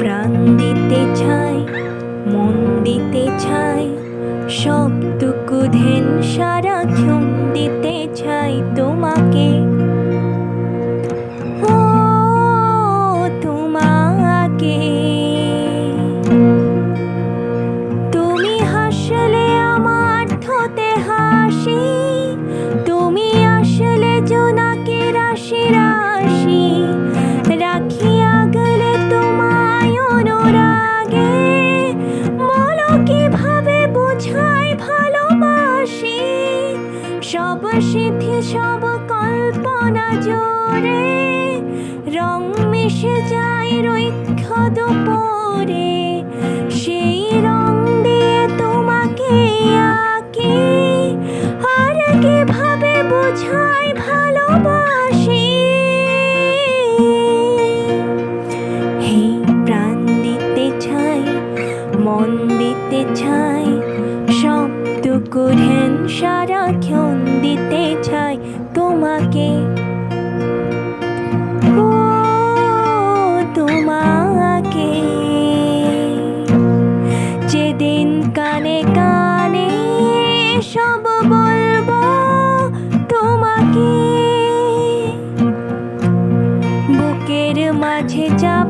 প্রাণ দিতে চাই, মন দিতে চাই, সবটুকু ধ্যান সারাক্ষণ দিতে চাই তোমাকে। ও তোমাকে, তুমি হাসলে আমার ঠোঁটে হাসি, তুমি আসলে জোনাকি রাশি রাশি, রাখি আগলে তোমায় অনুরাগে। বলো কিভাবে বোঝাই ভালোবাসি, সব স্মৃতি সব কল্পনা জোরে, রং মিশে যায় রৈক্ষ দুপুরে, সেই রং দিয়ে তোমাকে আঁকি, আর কিভাবে বোঝাই ভালোবাসি। হে প্রাণ দিতে চাই, মন দিতে চাই, সবটুকু ধ্যান সারাক্ষণ দিতে চাই তোমাকে। ও তোমাকে, যেদিন কানে কানে সব বলবো তোমাকে, বুকের মাঝে চাপ